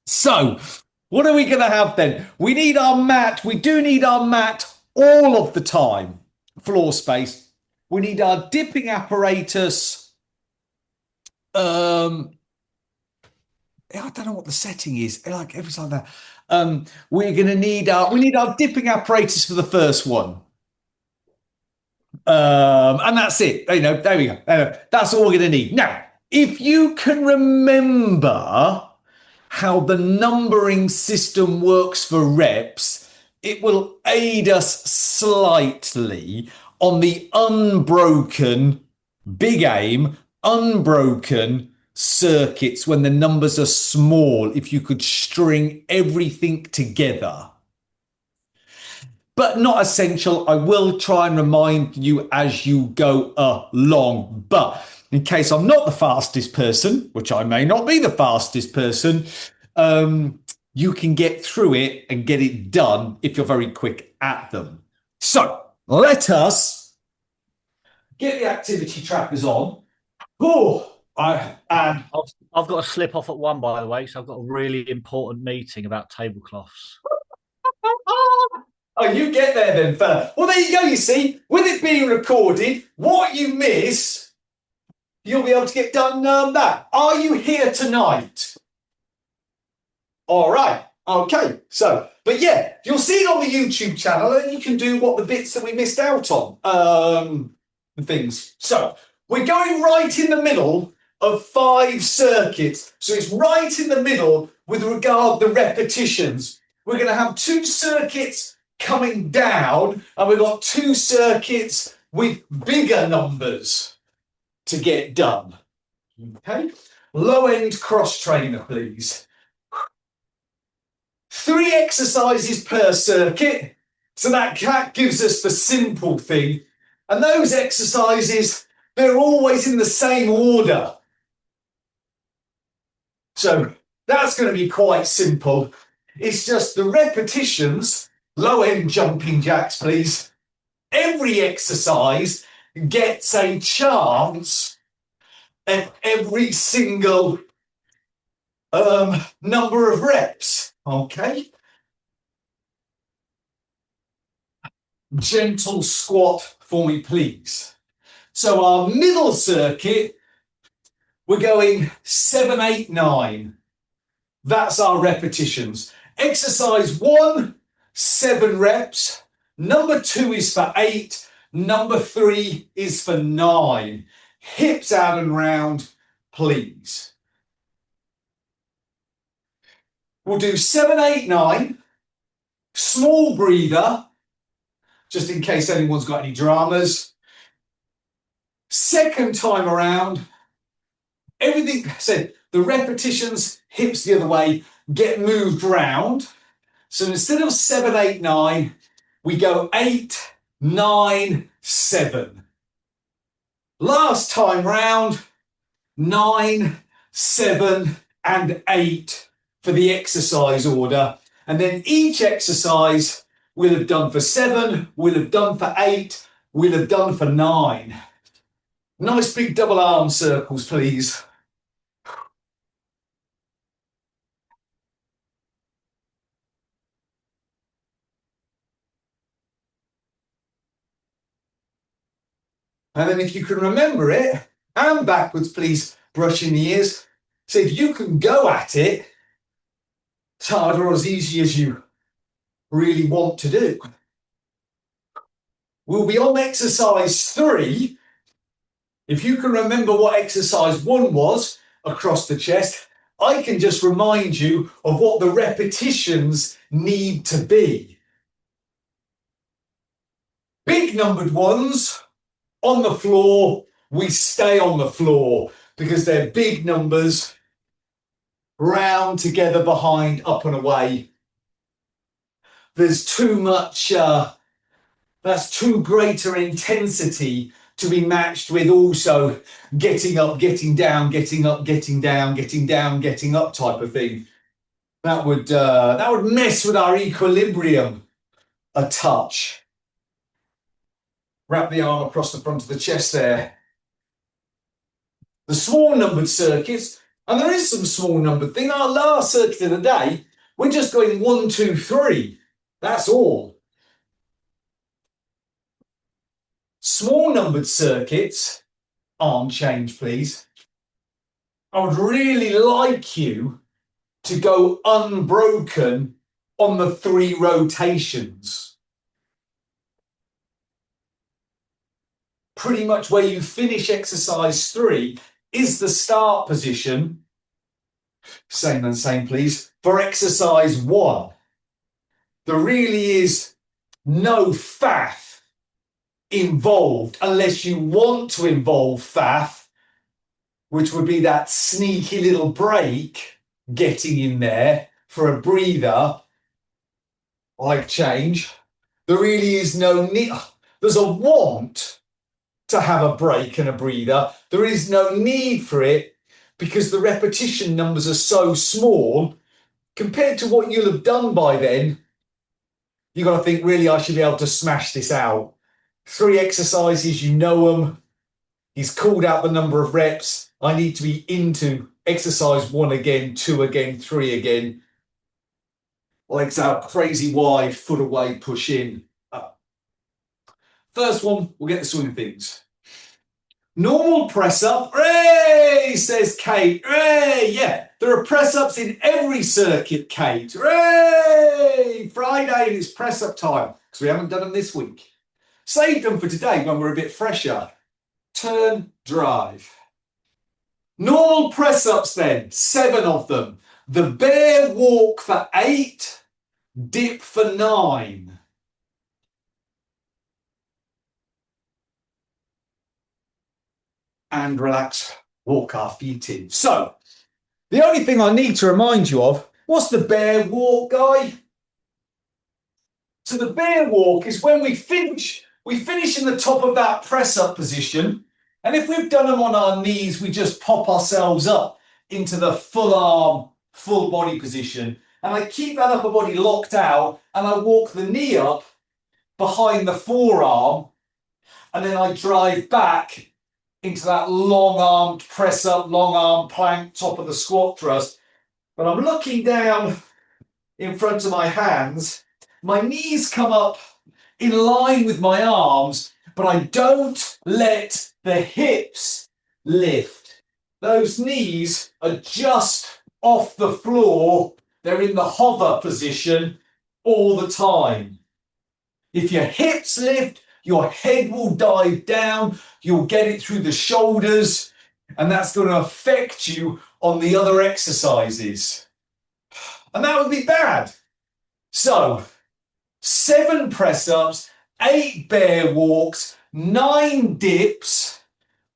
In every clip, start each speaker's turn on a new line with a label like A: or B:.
A: So, what are we going to have then? We need our mat. We do need our mat all of the time. Floor space. We need our dipping apparatus. Um, I don't know what the setting is. Like everything like that. We're going to need our dipping apparatus for the first one. And that's it. There we go. That's all we're going to need. Now, if you can remember how the numbering system works for reps, it will aid us slightly on the unbroken, big aim, unbroken circuits when the numbers are small, if you could string everything together. But not essential. I will try and remind you as you go along. But in case I'm not the fastest person, which I may not be the fastest person, you can get through it and get it done if you're very quick at them. So let us get the activity trackers on. Oh, and
B: I've got to slip off at one, by the way, so I've got a really important meeting about tablecloths.
A: oh, you get there then, fella. Well, there you go. You see, with it being recorded, what you miss, you'll be able to get done. That. Are you here tonight? All right. Okay. So, but yeah, you'll see it on the YouTube channel, and you can do what the bits that we missed out on. Things. So we're going right in the middle of 5 circuits. So it's right in the middle with regard to the repetitions. We're going to have 2 circuits coming down, and we've got 2 circuits with bigger numbers to get done. Okay. Low end cross trainer, please. 3 exercises per circuit. So that gives us the simple thing. And those exercises, they're always in the same order. So that's going to be quite simple. It's just the repetitions, low end jumping jacks, please. Every exercise gets a chance at every single number of reps. Okay. Gentle squat for me, please. So our middle circuit, we're going 7, 8, 9. That's our repetitions. Exercise 1, 7 reps. Number 2 is for 8. Number 3 is for 9. Hips out and round, please. We'll do 7, 8, 9. Small breather, just in case anyone's got any dramas. Second time around, everything said, the repetitions, hips the other way, get moved round. So instead of 7, 8, 9, we go 8, 9, 7. Last time round, 9, 7, and 8 for the exercise order. And then each exercise we'll have done for 7, we'll have done for 8, we'll have done for 9. Nice big double arm circles, please. And then if you can remember it, and backwards, please, brushing the ears. So if you can go at it, as hard or as easy as you really want to do. We'll be on exercise 3. If you can remember what exercise 1 was across the chest, I can just remind you of what the repetitions need to be. Big numbered ones on the floor, we stay on the floor because they're big numbers, round, together, behind, up and away. There's too much, that's too greater intensity to be matched with also getting up, getting down, getting up, getting down, getting down, getting up type of thing. That would mess with our equilibrium a touch. Wrap the arm across the front of the chest there. The small numbered circuits, And there is some small numbered thing. Our last circuit of the day, we're just going 1, 2, 3. That's all. Small numbered circuits, arm change, please. I would really like you to go unbroken on the 3 rotations. Pretty much where you finish exercise 3 is the start position. Same and same, please. For exercise 1, there really is no faff involved unless you want to involve faff, which would be that sneaky little break getting in there for a breather, like change. There really is no need. There's a want to have a break and a breather. There is no need for it because the repetition numbers are so small compared to what you'll have done by then. You've got to think, really, I should be able to smash this out. 3 exercises, you know them. He's called out the number of reps. I need to be into exercise 1 again, 2 again, 3 again. Legs out, crazy wide, foot away, push in. Up. First one, we'll get the swing of things. Normal press up. Hooray, says Kate. Hooray, yeah. There are press ups in every circuit, Kate. Hooray! Friday and it's press up time because we haven't done them this week. Save them for today when we're a bit fresher. Turn, drive. Normal press ups then, 7 of them. The bear walk for 8, dip for 9. And relax, walk our feet in. So, the only thing I need to remind you of, what's the bear walk, guy? So the bear walk is when we finish in the top of that press up position. And if we've done them on our knees, we just pop ourselves up into the full arm, full body position. And I keep that upper body locked out and I walk the knee up behind the forearm. And then I drive back into that long-armed press-up, long-arm plank, top of the squat thrust. But I'm looking down in front of my hands. My knees come up in line with my arms, but I don't let the hips lift. Those knees are just off the floor. They're in the hover position all the time. If your hips lift, your head will dive down, you'll get it through the shoulders, and that's going to affect you on the other exercises. And that would be bad. So, 7 press-ups, 8 bear walks, 9 dips,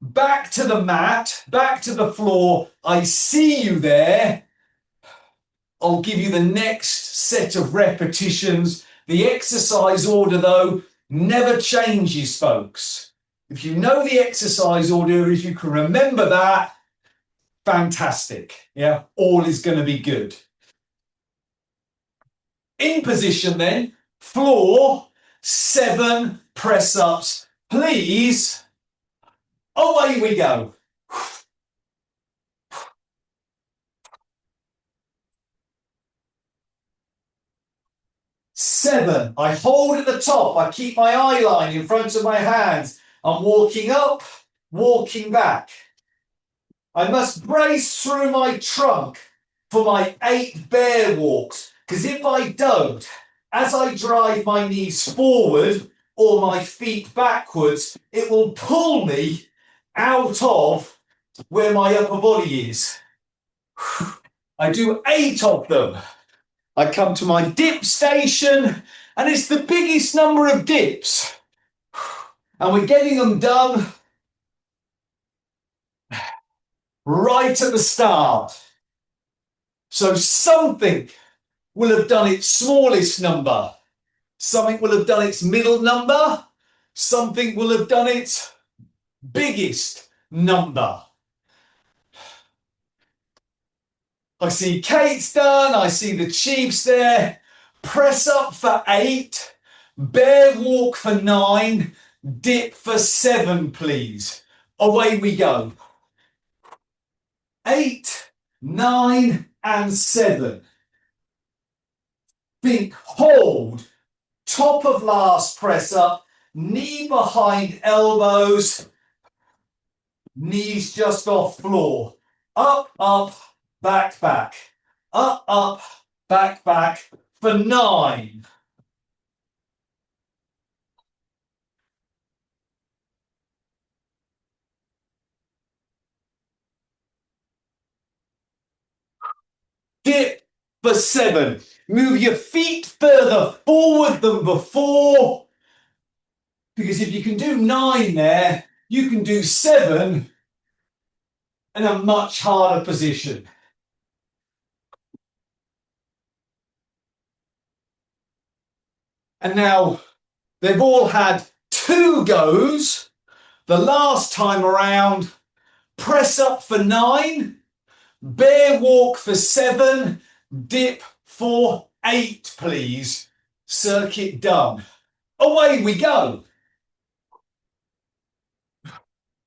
A: back to the mat, back to the floor. I see you there. I'll give you the next set of repetitions. The exercise order, though, never changes, folks. If you know the exercise order, if you can remember that, fantastic. Yeah, all is going to be good. In position then, floor, 7 press-ups, please. Away we go. Seven. I hold at the top. I keep my eye line in front of my hands. I'm walking up, walking back. I must brace through my trunk for my 8 bear walks, because if I don't, as I drive my knees forward or my feet backwards, it will pull me out of where my upper body is. I do 8 of them. I come to my dip station, and it's the biggest number of dips. And we're getting them done right at the start. So something will have done its smallest number. Something will have done its middle number. Something will have done its biggest number. I see Kate's done. I see the Chiefs there. Press up for 8. Bear walk for 9. Dip for 7, please. Away we go. 8, 9 and 7. Think hold, top of last press up, knee behind elbows, knees just off floor. Up, up, back, back. Up, back, back for 9. Dip for 7. Move your feet further forward than before. Because if you can do 9 there, you can do 7 in a much harder position. And now they've all had 2 goes. The last time around, press up for 9, bear walk for 7, dip for 8, please. Circuit done. Away we go.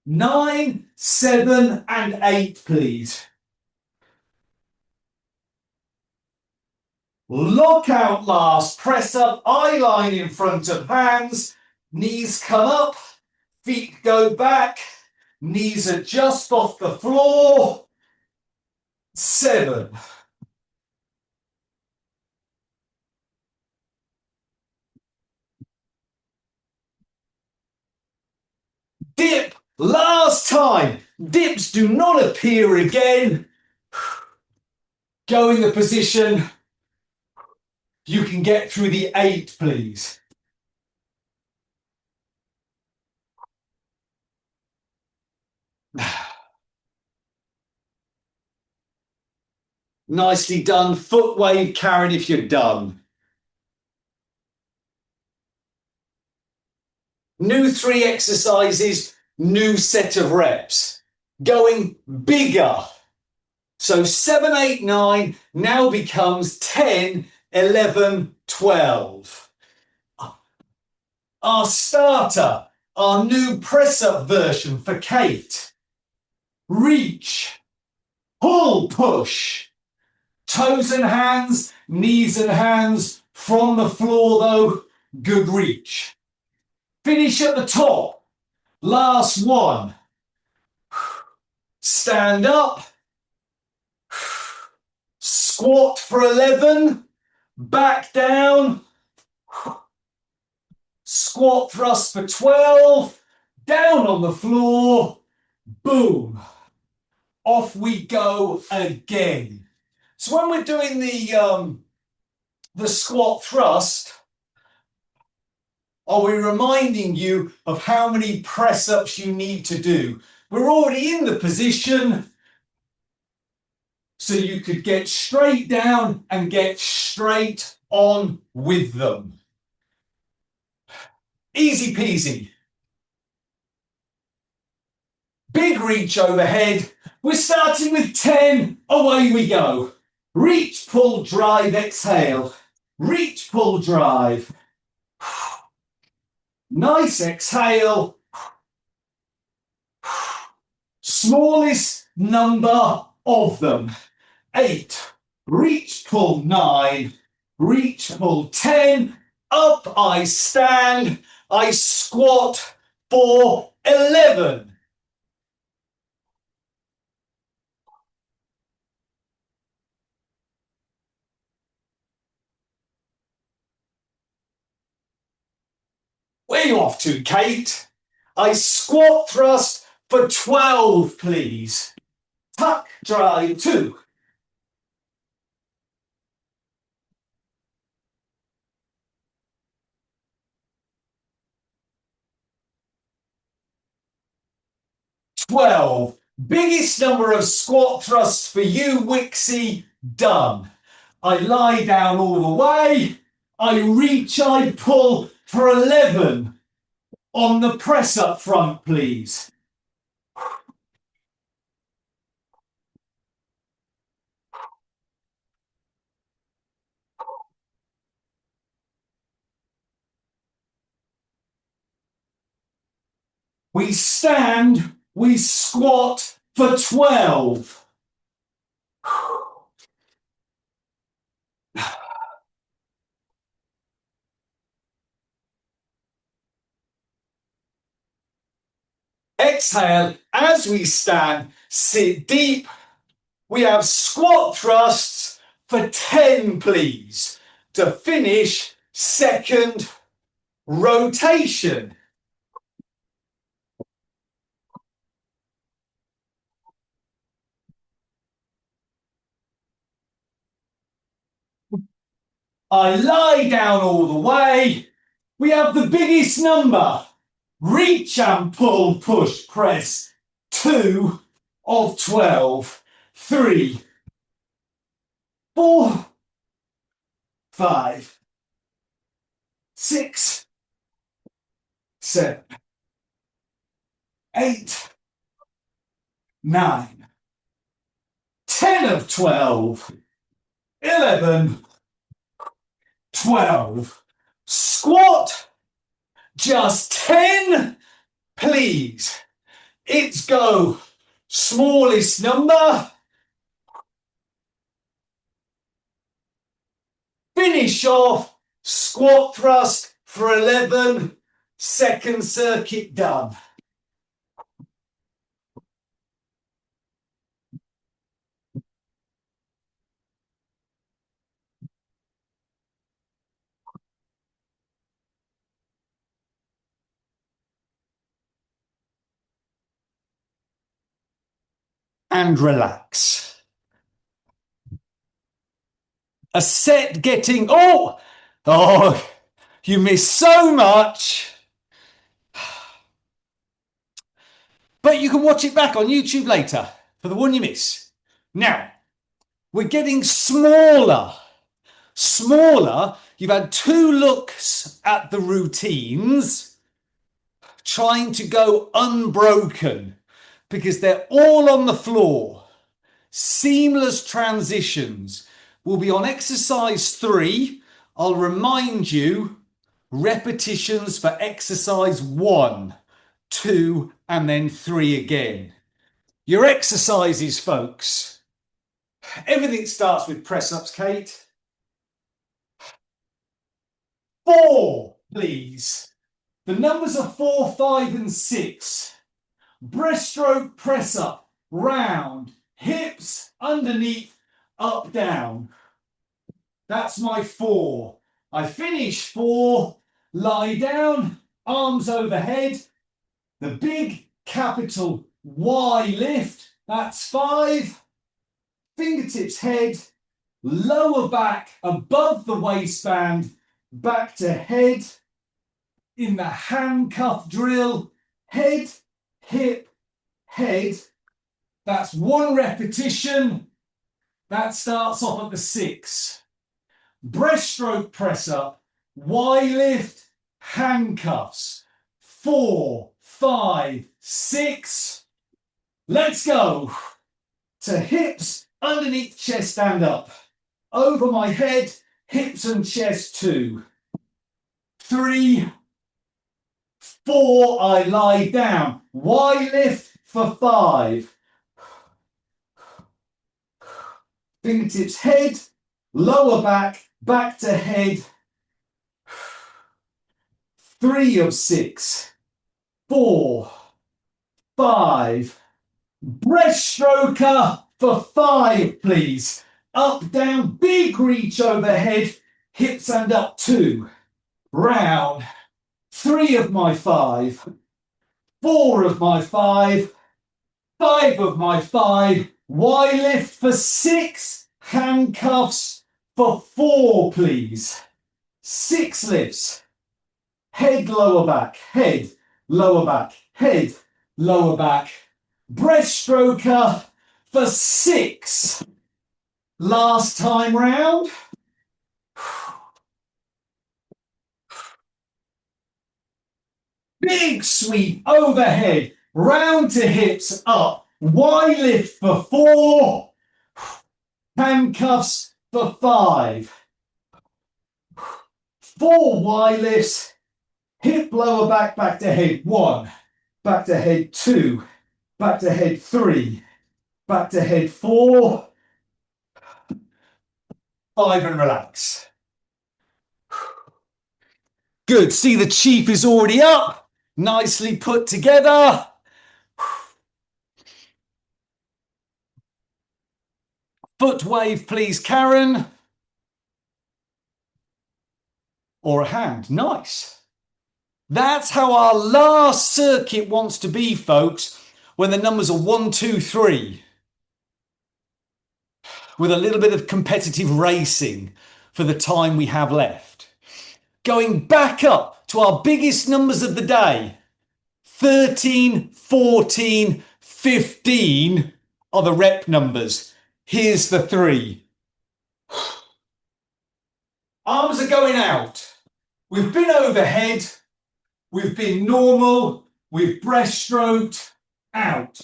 A: 9, 7, and 8, please. Lock out last, press up, eye line in front of hands, knees come up, feet go back, knees are just off the floor. 7. Dip, last time. Dips do not appear again. Go in the position. You can get through the 8, please. Nicely done. Foot wave, Karen, if you're done. New 3 exercises, new set of reps. Going bigger. So 7, 8, 9 now becomes 10, 11, 12. Our starter, our new press-up version for Kate. Reach, pull, push. Toes and hands, knees and hands. From the floor though, good reach. Finish at the top. Last one. Stand up. Squat for 11. Back down. Squat thrust for 12. Down on the floor. Boom. Off we go again. So when we're doing the squat thrust, are we reminding you of how many press-ups you need to do? We're already in the position, so you could get straight down and get straight on with them. Easy peasy. Big reach overhead. We're starting with 10. Away we go. Reach, pull, drive, exhale. Reach, pull, drive. Nice exhale. Smallest number of them. 8. Reach, pull, 9. Reach, pull, 10. Up I stand. I squat for 11. Where are you off to, Kate? I squat thrust for 12, please. Tuck, drive, 2. Biggest number of squat thrusts for you, Wixie. Done. I lie down all the way. I reach, I pull for 11. On the press up front, please. We stand, we squat for 12. Exhale as we stand, sit deep. We have squat thrusts for 10, please, to finish second rotation. I lie down all the way. We have the biggest number. Reach and pull, push, press. 2 of 12. 3, 4, 5, 6, 7, 8, 9, 10 of 12. 11, 12. Squat. Just 10, please. It's go. Smallest number. Finish off. Squat thrust for 11. Second circuit done. And relax. A set getting, oh, you missed so much. But you can watch it back on YouTube later for the one you miss. Now, we're getting smaller. Smaller. You've had 2 looks at the routines, trying to go unbroken because they're all on the floor. Seamless transitions. We'll be on exercise 3. I'll remind you, repetitions for exercise 1, 2, and then 3 again. Your exercises, folks. Everything starts with press-ups, Kate. 4, please. The numbers are 4, 5, and 6. Breaststroke press-up, round, hips underneath, up, down. That's my 4. I finish 4, lie down, arms overhead. The big capital Y lift, that's 5. Fingertips head, lower back above the waistband, back to head. In the handcuff drill, head, hip, head. That's 1 repetition. That starts off at the 6. Breaststroke press up, Y lift, handcuffs. 4, 5, 6. Let's go. To hips, underneath chest, stand up. Over my head, hips and chest 2. 3, 4, I lie down. Y lift for 5. Fingertips head, lower back, back to head. 3 of 6. 4, 5. Breaststroker for 5, please. Up, down, big reach overhead, hips and up 2. Round. 3 of my 5. 4 of my 5. 5 of my 5. Y lift for 6. Handcuffs for 4, please. 6 lifts. Head, lower back, head, lower back, head, lower back. Breaststroker for 6. Last time round. Big sweep overhead, round to hips, up. Y lift for 4. Handcuffs for 5. 4 Y lifts. Hip, lower back, back to head 1. Back to head 2. Back to head 3. Back to head 4. 5 and relax. Good. See, the chief is already up. Nicely put together. Foot wave, please, Karen. Or a hand. Nice. That's how our last circuit wants to be, folks, when the numbers are 1, 2, 3, with a little bit of competitive racing for the time we have left. Going back up to our biggest numbers of the day, 13, 14, 15 are the rep numbers. Here's the 3. Arms are going out. We've been overhead. We've been normal. We've breaststroked out.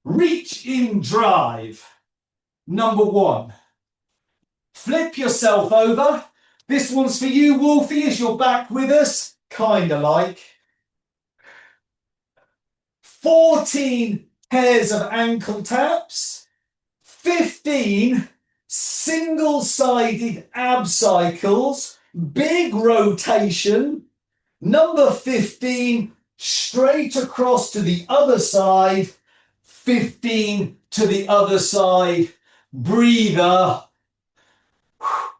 A: Reach in drive. Number 1. Flip yourself over. This one's for you, Wolfie, as you're back with us. Kinda like. 14 pairs of ankle taps. 15 single-sided ab cycles. Big rotation. Number 15, straight across to the other side. 15 to the other side. Breather,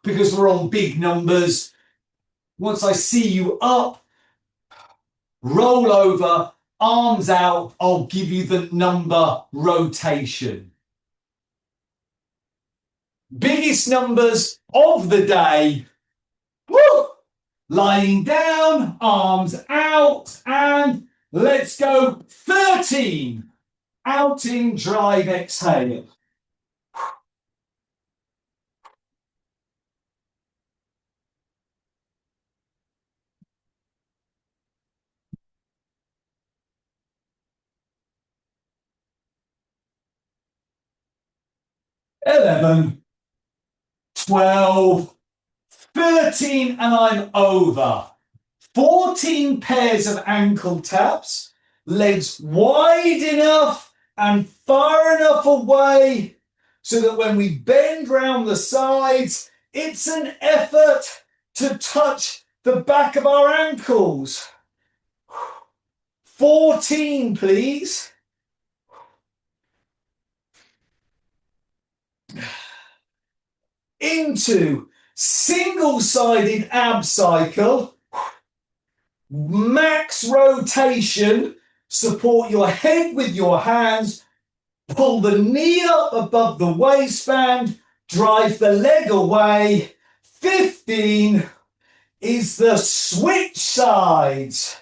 A: because we're on big numbers. Once I see you up, roll over, arms out, I'll give you the number rotation. Biggest numbers of the day. Woo! Lying down, arms out, and let's go. 13. Out in drive, exhale. 11, 12, 13, and I'm over. 14 pairs of ankle taps, legs wide enough and far enough away so that when we bend round the sides, it's an effort to touch the back of our ankles. 14, please. Into single-sided ab cycle. Max rotation. Support your head with your hands. Pull the knee up above the waistband. Drive the leg away. 15 is the switch sides.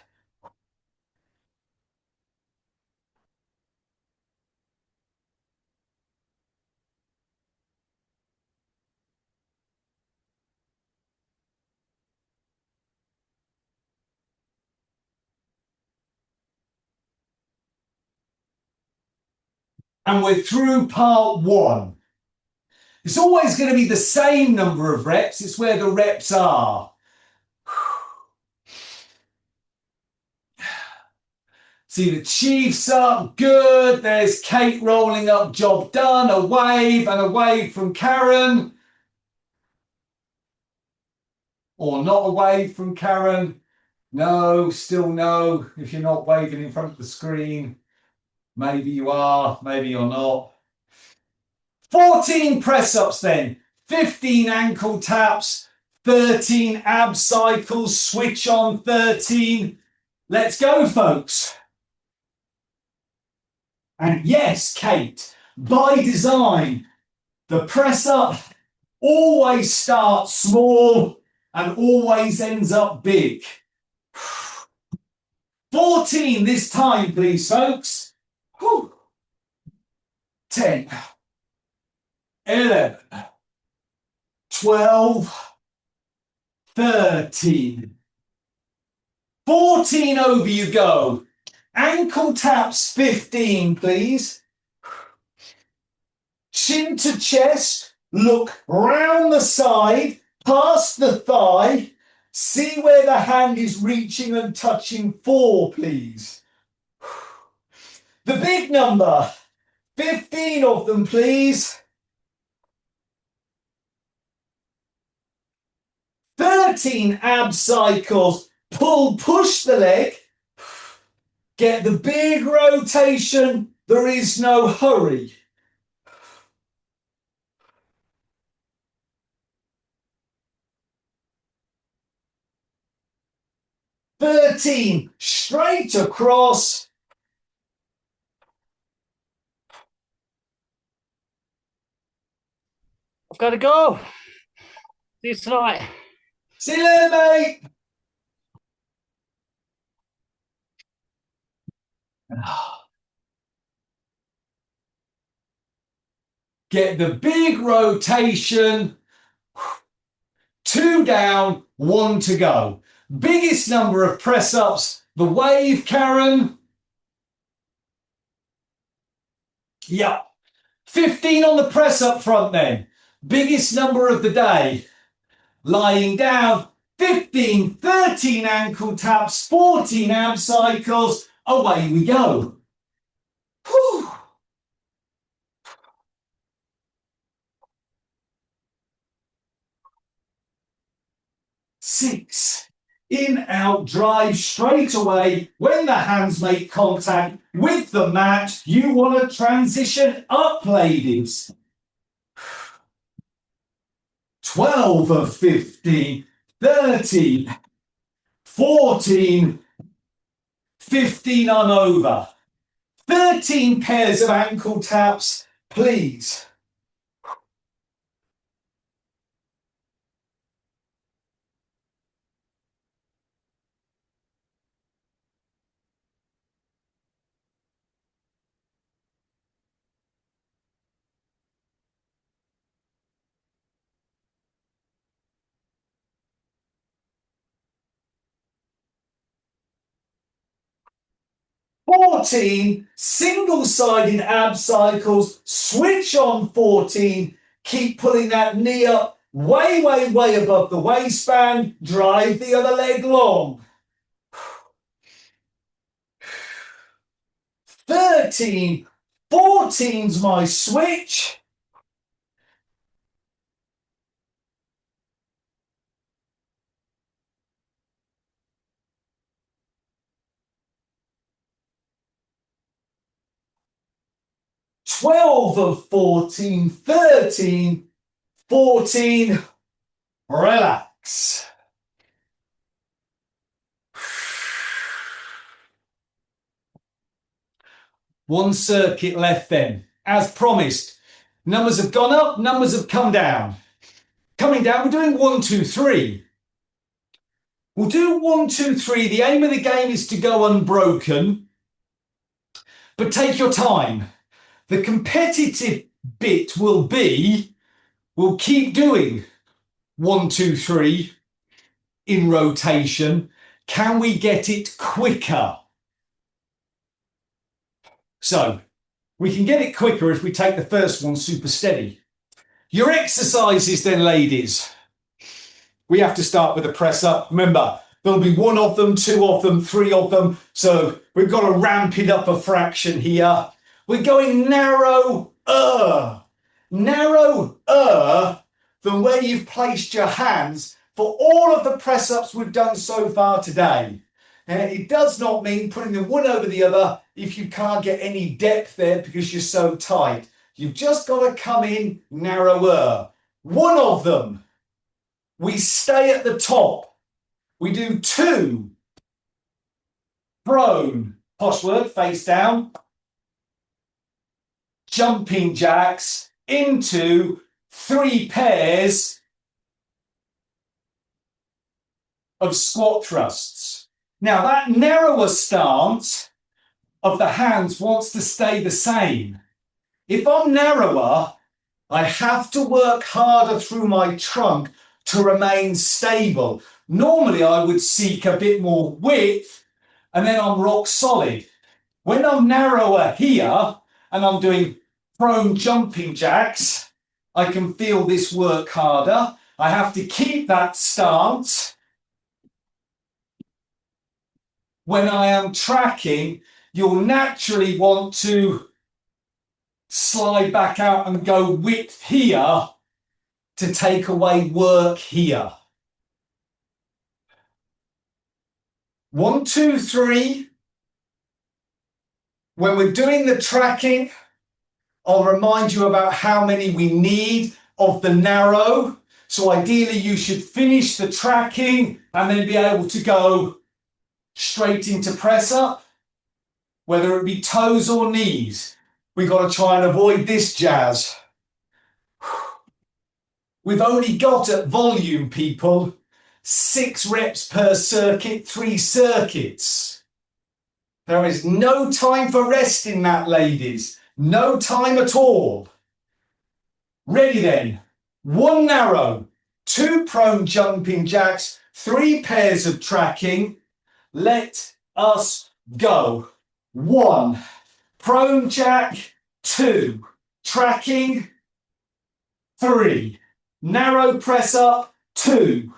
A: And we're through part 1. It's always going to be the same number of reps. It's where the reps are. See the Chiefs up. Good. There's Kate rolling up. Job done. A wave and a wave from Karen. Or not a wave from Karen. No, still no. If you're not waving in front of the screen. Maybe you are. Maybe you're not. 14 press-ups then. 15 ankle taps. 13 ab cycles. Switch on 13. Let's go, folks. And yes, Kate, by design, the press-up always starts small and always ends up big. 14 this time, please, folks. 10, 11, 12, 13, 14 over you go. Ankle taps 15, please. Chin to chest, look round the side, past the thigh. See where the hand is reaching and touching 4, please. The big number, 15 of them, please. 13 ab cycles. Pull, push the leg. Get the big rotation. There is no hurry. 13, straight across.
B: I've got to go. See you tonight.
A: See you later, mate. Get the big rotation. 2 down, 1 to go. Biggest number of press-ups. The wave, Karen. Yep. 15 on the press-up front then. Biggest number of the day. Lying down. 15, 13 ankle taps, 14 ab cycles. Away we go. Whew. 6. In, out, drive straight away. When the hands make contact with the mat, you want to transition up, ladies. 12 of 15, 13, 14, 15 on over. 13 pairs of ankle taps, please. 14, single-sided ab cycles, switch on 14, keep pulling that knee up way, way, way above the waistband, drive the other leg long. 13, 14's my switch. 12 of 14, 13, 14, relax. One circuit left then. As promised, numbers have gone up, numbers have come down. Coming down, we're doing 1, 2, 3. We'll do 1, 2, 3. The aim of the game is to go unbroken, but take your time. The competitive bit will be, we'll keep doing 1, 2, 3 in rotation. Can we get it quicker? So we can get it quicker if we take the first one super steady. Your exercises then, ladies. We have to start with a press up. Remember, there'll be 1 of them, 2 of them, 3 of them. So we've got to ramp it up a fraction here. We're going narrower than where you've placed your hands for all of the press-ups we've done so far today. It does not mean putting them one over the other if you can't get any depth there because you're so tight. You've just got to come in narrower. 1 of them. We stay at the top. We do 2. Prone. Posh word, face down. Jumping jacks into 3 pairs of squat thrusts. Now that narrower stance of the hands wants to stay the same. If I'm narrower, I have to work harder through my trunk to remain stable. Normally I would seek a bit more width and then I'm rock solid. When I'm narrower here and I'm doing prone jumping jacks, I can feel this work harder. I have to keep that stance. When I am tracking, you'll naturally want to slide back out and go width here to take away work here. 1, 2, 3. When we're doing the tracking, I'll remind you about how many we need of the narrow. So ideally you should finish the tracking and then be able to go straight into press up, whether it be toes or knees. We've got to try and avoid this jazz. We've only got at volume, people, 6 reps per circuit, 3 circuits. There is no time for rest in that, ladies. No time at all. Ready then. 1 narrow, 2 prone jumping jacks, 3 pairs of tracking. Let us go. 1, prone jack, 2, tracking, 3, narrow press up, 2,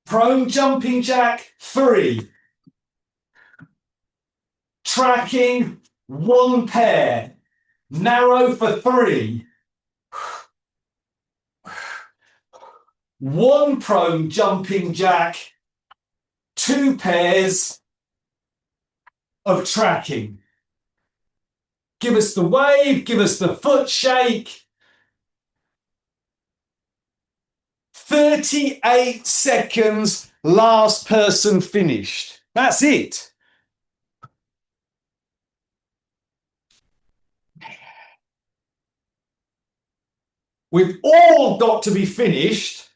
A: prone jumping jack, 3, tracking, 1 pair, narrow for 3, 1 prone jumping jack, 2 pairs of tracking. Give us the wave, give us the foot shake. 38 seconds, last person finished. That's it. We've all got to be finished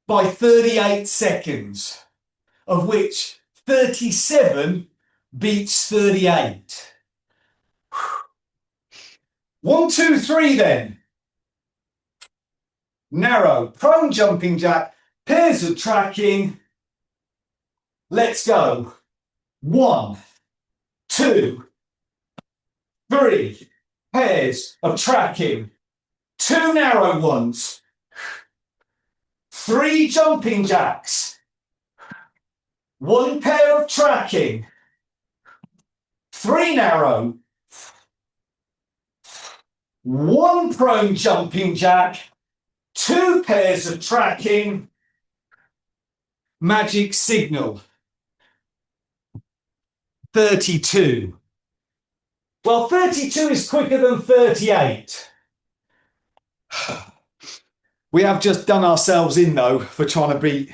A: by 38 seconds, of which 37 beats 38. 1, 2, 3 then. Narrow, prone jumping jack, pairs of tracking. Let's go. 1, 2, 3 pairs of tracking. 2 narrow ones. 3 jumping jacks. 1 pair of tracking. 3 narrow. 1 prone jumping jack. 2 pairs of tracking. Magic signal. 32. Well, 32 is quicker than 38. We have just done ourselves in, though, for trying to beat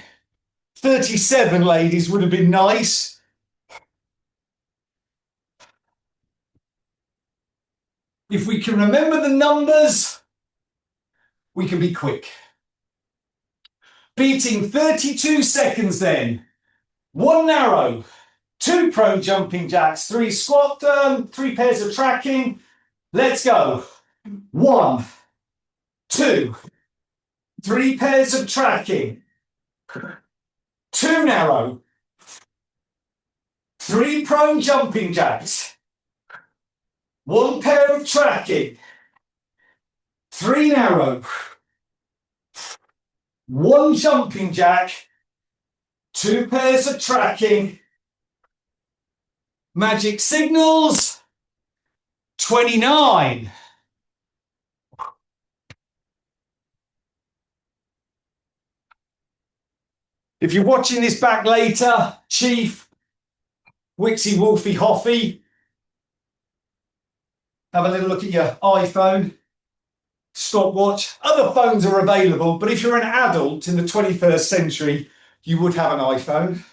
A: 37, ladies, would have been nice. If we can remember the numbers, we can be quick. Beating 32 seconds then. 1 narrow, 2 prone jumping jacks, 3 squat, 3 pairs of tracking. Let's go. 1, 2, 3 pairs of tracking. 2 narrow, 3 prone jumping jacks. 1 pair of tracking. 3 narrow. 1 jumping jack. 2 pairs of tracking. Magic signals. 29. If you're watching this back later, Chief, Wixie, Wolfie, Hoffy, have a little look at your iPhone, stopwatch. Other phones are available, but if you're an adult in the 21st century, you would have an iPhone.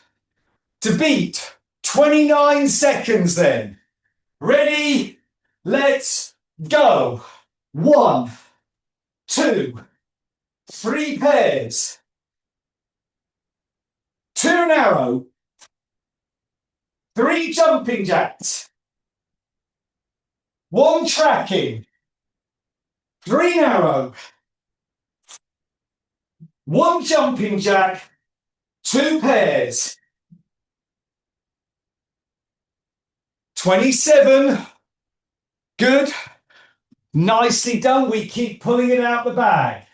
A: To beat 29 seconds then. Ready? Let's go. 1, 2, 3 pairs. 2 narrow. 3 jumping jacks. 1 tracking. 3 narrow. 1 jumping jack. 2 pairs. 27. Good. Nicely done. We keep pulling it out the bag.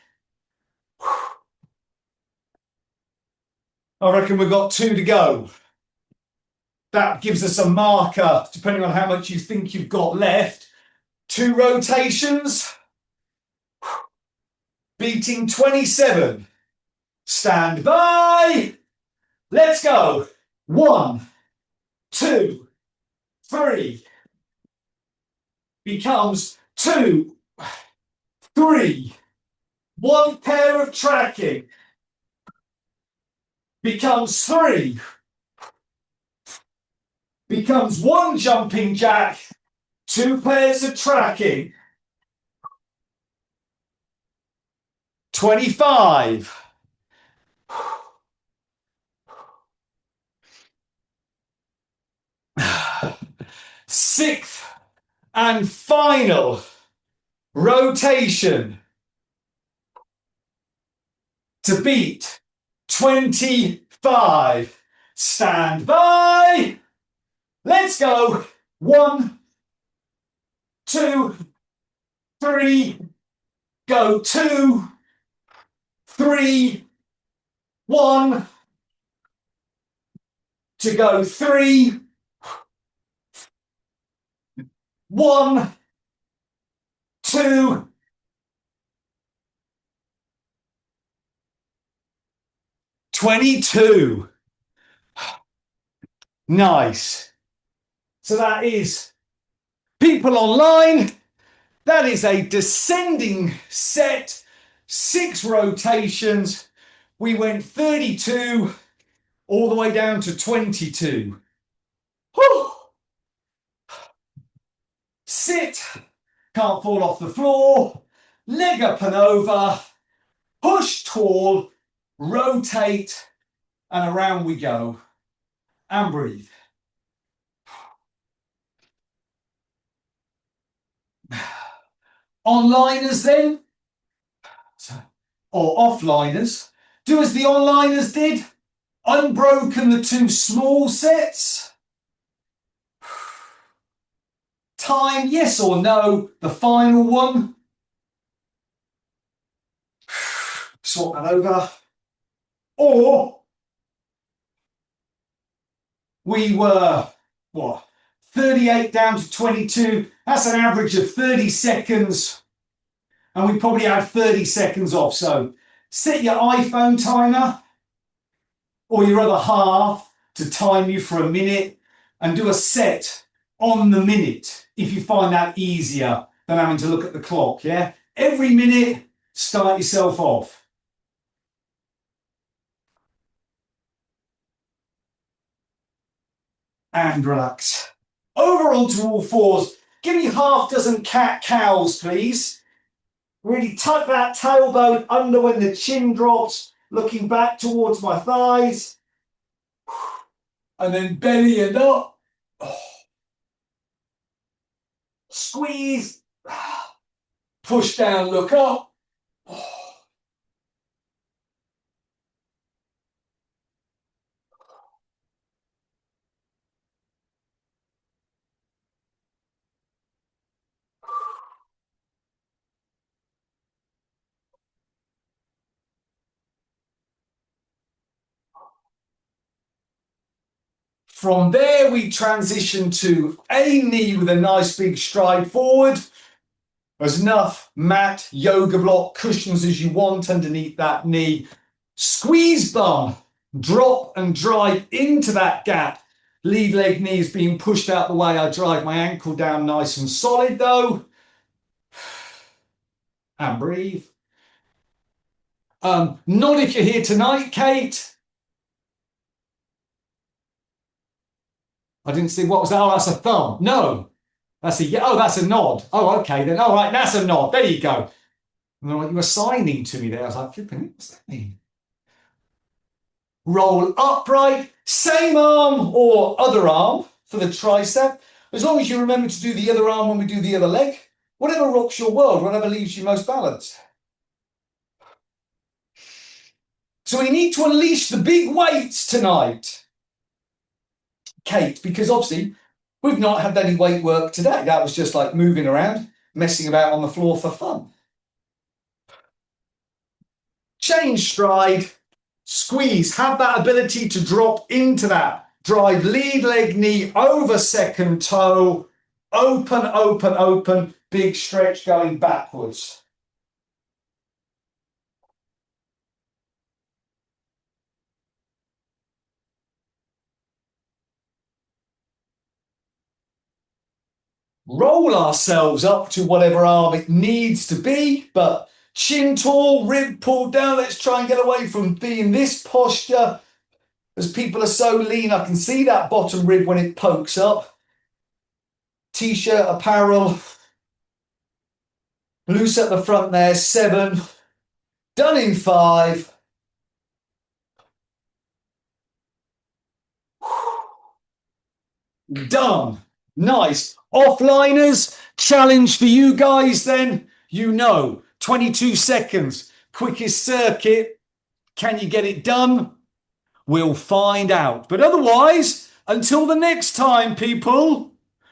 A: I reckon we've got 2 to go. That gives us a marker, depending on how much you think you've got left. 2 rotations. Beating 27. Stand by. Let's go. 1, 2, 3. Becomes 2, 3. 1 pair of tracking. becomes 3, becomes 1 jumping jack, 2 pairs of tracking, 25. Sixth and final rotation to beat 25. Stand by. Let's go. 1, 2, 3. Go 2, 3, 1. To go 3, 1, 2. $22. Nice. So that is people online. That is a descending set, 6 rotations. We went 32 all the way down to 22. Whew. Sit, can't fall off the floor, leg up and over, push tall, rotate, and around we go. And breathe. Onliners then, or offliners, do as the onliners did, unbroken the 2 small sets. Time, yes or no, the final one. Swap that over. Or we were, 38 down to 22. That's an average of 30 seconds. And we probably had 30 seconds off. So set your iPhone timer or your other half to time you for a minute and do a set on the minute if you find that easier than having to look at the clock, yeah? Every minute, start yourself off. And relax. Over onto all fours. Give me half dozen cat-cows, please. Really tuck that tailbone under when the chin drops, looking back towards my thighs. And then belly it up. Squeeze. Push down, look up. From there, we transition to a knee with a nice big stride forward. There's enough mat, yoga block, cushions as you want underneath that knee. Squeeze bum, drop and drive into that gap. Lead leg knee is being pushed out the way. I drive my ankle down nice and solid though. And breathe. Not if you're here tonight, Kate. I didn't see, what was that? Oh, that's a thumb. No, that's that's a nod. Oh, okay then. All right, that's a nod. There you go. And you were signing to me there. I was like, flipping, what's that mean? Roll upright, same arm or other arm for the tricep. As long as you remember to do the other arm when we do the other leg. Whatever rocks your world, whatever leaves you most balanced. So we need to unleash the big weights tonight, Kate, because obviously we've not had any weight work today. That was just like moving around, messing about on the floor for fun. Change stride, squeeze, have that ability to drop into that. Drive lead leg knee over second toe, open, open, open, big stretch going backwards. Roll ourselves up to whatever arm it needs to be, but chin tall, rib pulled down. Let's try and get away from being this posture. As people are so lean, I can see that bottom rib when it pokes up. T-shirt, apparel. Loose at the front there, 7. Done in 5. Done. Nice. Offliners, challenge for you guys then. 22 seconds. Quickest circuit. Can you get it done? We'll find out. But otherwise, until the next time, people,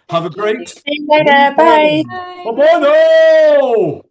A: have a great...
C: See you later. Bye.
A: Bye-bye now.